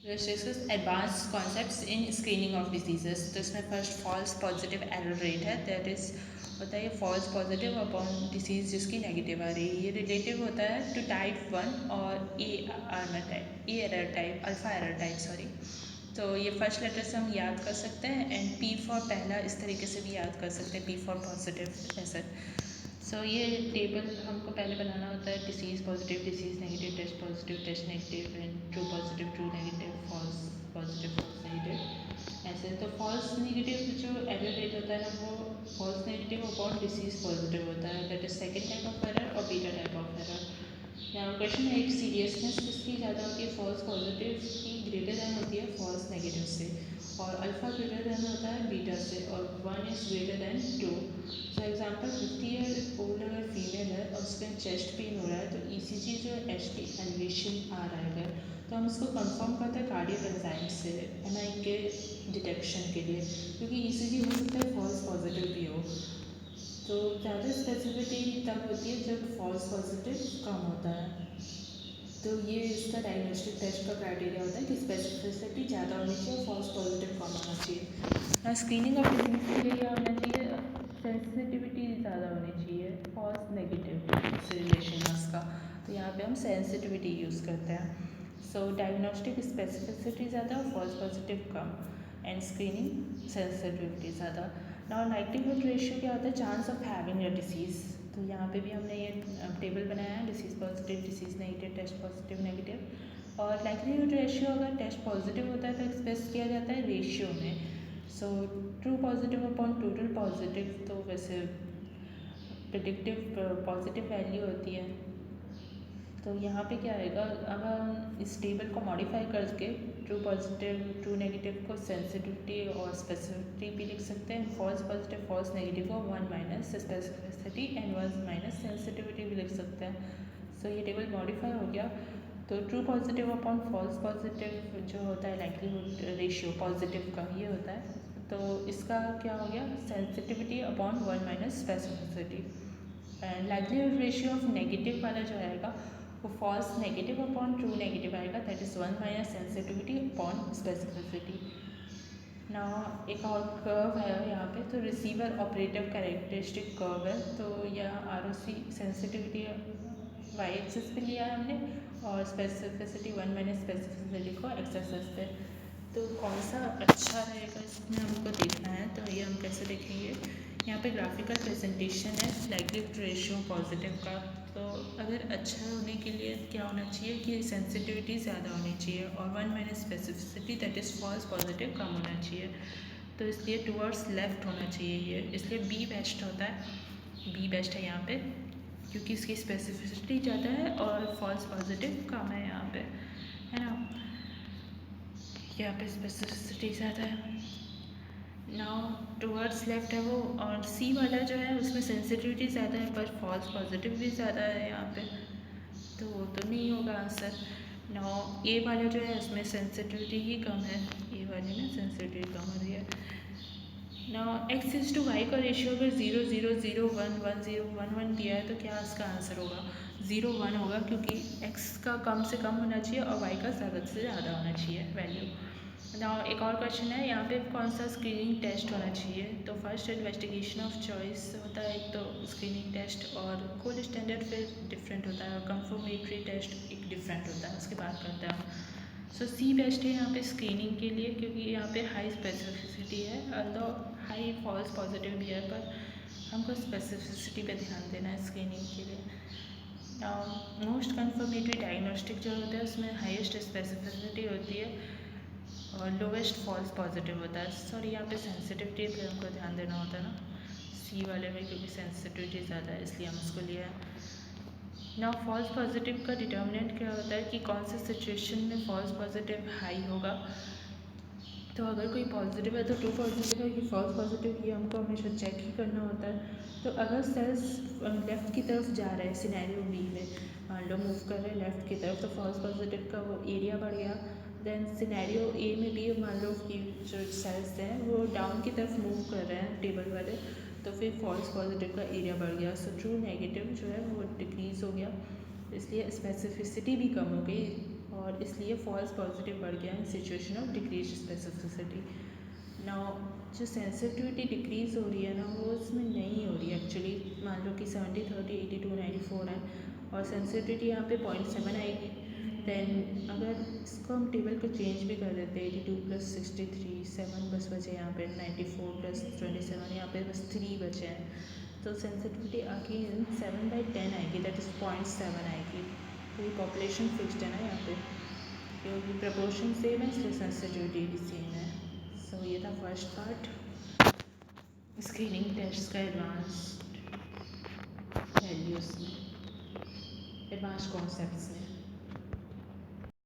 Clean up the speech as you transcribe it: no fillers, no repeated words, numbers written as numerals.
Discuss advance concepts in screening of diseases. तो इसमें first false positive error rate है, that is होता है ये फॉल्स पॉजिटिव अपॉन डिसीज जिसकी नेगेटिव आ रही है। ये रिलेटिव होता है टू टाइप 1 और a error type alpha error type sorry. तो ये फर्स्ट लेटर से हम याद कर सकते हैं एंड पी फॉर पहला इस तरीके से भी याद कर सकते हैं, पी फॉर पॉजिटिव ऐसा। सो ये टेबल हमको पहले बनाना होता है, disease positive, disease negative, test positive, test negative and true positive, true negative, false positive, false negative ऐसे। तो फॉल्स नेगेटिव जो एरर रेट होता है ना, वो false negative upon disease positive होता है, that is second type of error और बीटा टाइप ऑफ एरर। यहाँ क्वेश्चन है, एक सीरियसनेस किसकी ज़्यादा होती है, फॉल्स पॉजिटिव की ग्रेटर दैन होती है फॉल्स नेगेटिव से, और अल्फ़ा ग्रेटर दैन होता है बीटा से, और 1 is greater than 2। For example 50 year old अगर फीमेल है और उसका चेस्ट पेन हो रहा है, तो ईसीजी जो है एच टी एलिवेशन आ रहा है अगर, तो हम इसको कंफर्म करते हैं कार्डियक एंजाइम से एमआई के डिटेक्शन के लिए, क्योंकि ईसीजी हो सकता है फॉल्स पॉजिटिव भी हो। तो ज़्यादा स्पेसिफिसिटी तब होती है जब फॉल्स पॉजिटिव कम होता है। तो ये इसका डायग्नोस्टिक टेस्ट का क्राइटेरिया होता है कि स्पेसिफिसिटी ज़्यादा होनी चाहिए और फॉल्स पॉजिटिव कम होना चाहिए। स्क्रीनिंग ऑफ डिजीज के लिए क्या होना चाहिए, सेंसिटिविटी ज़्यादा होनी चाहिए, फॉल्स नेगेटिव से रिलेशन है उसका, तो यहाँ पे हम सेंसिटिविटी यूज़ करते हैं। सो डायग्नोस्टिक स्पेसिफिसिटी ज़्यादा और फॉल्स पॉजिटिव कम एंड स्क्रीनिंग सेंसिटिविटी ज़्यादा। नाउ लाइक्लीहुड रेशियो क्या होता है, chance of having a disease. तो यहाँ पे भी हमने ये टेबल बनाया है, disease positive, disease negative, test positive, negative. और लाइक्लीहुड रेशियो अगर टेस्ट पॉजिटिव होता है तो एक्सप्रेस किया जाता है रेशियो में। So true positive upon total positive, तो वैसे प्रिडिक्टिव पॉजिटिव वैल्यू होती है। तो यहाँ पे क्या आएगा, अब हम इस टेबल को मॉडिफाई करके ट्रू पॉजिटिव, ट्रू नेगेटिव को सेंसिटिविटी और स्पेसिफिसिटी भी लिख सकते हैं, फॉल्स पॉजिटिव, फॉल्स नेगेटिव को 1 minus specificity and 1 minus sensitivity भी लिख सकते हैं। सो ये टेबल मॉडिफाई हो गया। तो true positive upon false positive जो होता है लाइक्लीहुड रेशियो पॉजिटिव का, ये होता है। तो इसका क्या हो गया, sensitivity upon 1 minus specificity. And likelihood ratio of negative वाला जो आएगा वो false negative upon true negative आएगा, that is 1 minus sensitivity upon specificity. ना एक और कर्व है यहाँ पे, तो रिसीवर ऑपरेटिव कैरेक्टरिस्टिक कर्व है, तो यह आर ओ सी सेंसिटिविटी वाई एक्सिस पे लिया है हमने और स्पेसिफिसिटी 1 माइनस स्पेसिफिसिटी को एक्स एक्सिस पे। तो कौन सा अच्छा रहेगा इसमें हमको देखना है, तो ये हम कैसे देखेंगे, यहाँ पे ग्राफिकल प्रेजेंटेशन है लाइक्लीहुड रेशियो पॉजिटिव का। तो अगर अच्छा होने के लिए क्या होना चाहिए कि सेंसिटिविटी ज़्यादा होनी चाहिए और 1 minus specificity that is false positive कम होना चाहिए, तो इसलिए टूवर्ड्स लेफ्ट होना चाहिए ये, इसलिए बी बेस्ट होता है, बी बेस्ट है यहाँ पे, क्योंकि इसकी स्पेसिफिसिटी ज़्यादा है और फॉल्स पॉजिटिव कम है यहाँ पे, है ना। यहाँ पे स्पेसिफिसिटी ज़्यादा है, नाउ टूवर्ड्स लेफ्ट है वो, और सी वाला जो है उसमें सेंसिटिविटी ज़्यादा है पर फॉल्स पॉजिटिव भी ज़्यादा है यहाँ पे, तो वो तो नहीं होगा आंसर। नाउ ए वाला जो है उसमें सेंसिटिविटी ही कम है, ए वाले में सेंसिटिविटी कम हो रही है। Now x is to y का रेशियो अगर 0 0 0 1 1 0 1 1 दिया है तो क्या इसका आंसर होगा, 0 1 होगा, क्योंकि एक्स का कम से कम होना चाहिए और वाई का ज़्यादा से ज़्यादा होना चाहिए वैल्यू। नाउ एक और क्वेश्चन है, यहाँ पे कौन सा स्क्रीनिंग टेस्ट होना चाहिए, तो फर्स्ट इन्वेस्टिगेशन ऑफ चॉइस होता है एक, तो स्क्रीनिंग टेस्ट, और गोल्ड स्टैंडर्ड फिर डिफरेंट होता है और कंफर्मेटरी टेस्ट एक डिफरेंट होता है, उसके बाद करते हैं हम। सो सी बेस्ट है यहाँ पे स्क्रीनिंग के लिए, क्योंकि यहाँ पे हाई स्पेसिफिसिटी है, अल्दो हाई फॉल्स पॉजिटिव भी है, पर हमको स्पेसिफिसिटी पे ध्यान देना है स्क्रीनिंग के लिए। मोस्ट कंफर्मेटरी डायग्नोस्टिक जो होता है उसमें हाईएस्ट स्पेसिफिसिटी होती है और लोवेस्ट फॉल्स पॉजिटिव होता है, सॉरी यहाँ पे सेंसिटिविटी पे हमको ध्यान देना होता है ना सी वाले में, क्योंकि सेंसिटिविटी ज़्यादा है इसलिए हम उसको लिया है। ना फॉल्स पॉजिटिव का डिटर्मिनेंट क्या होता है कि कौन से सिचुएशन में फॉल्स पॉजिटिव हाई होगा, तो अगर कोई पॉजिटिव है तो ट्रू पॉजिटिव है कि फॉल्स पॉजिटिव, ये हमको हमेशा चेक ही करना होता है। तो अगर सेल्स लेफ़्ट की तरफ जा रहे हैं सिनेरियो बी में, मान लो मूव कर रहे हैं लेफ़्ट की तरफ, तो फॉल्स पॉजिटिव का वो एरिया बढ़ गया। देन सिनेरियो ए में भी मान लो कि जो सेल्स हैं वो डाउन की तरफ मूव कर रहे हैं टेबल वाले, तो फिर फॉल्स पॉजिटिव का एरिया बढ़ गया, सो ट्रू नेगेटिव जो है वो डिक्रीज़ हो गया, इसलिए स्पेसिफिसिटी भी कम हो गई और इसलिए फॉल्स पॉजिटिव बढ़ गया in situation of decrease specificity. Now जो सेंसिटिविटी डिक्रीज़ हो रही है ना वो इसमें नहीं हो रही है एक्चुअली। मान लो कि 70 30 82 94 है और सेंसिटिविटी यहाँ पे 0.7 आएगी। देन अगर इसको हम टेबल को चेंज भी कर देते हैं 82 + 63 7 बस बचे यहाँ पे 94 + 27 यहाँ पे बस 3 बचे हैं तो सेंसिटिविटी आगे 7/10 आएगी दैट इज़ 0.7 आएगी। पूरी पॉपुलेशन फिक्स्ड है ना यहाँ पे क्योंकि प्रपोर्शन सेम है इसलिए सेंसिटिविटी भी सेम है। सो ये था फर्स्ट पार्ट स्क्रीनिंग टेस्ट का एडवांस वैल्यूज़ में एडवांस कॉन्सेप्ट्स में।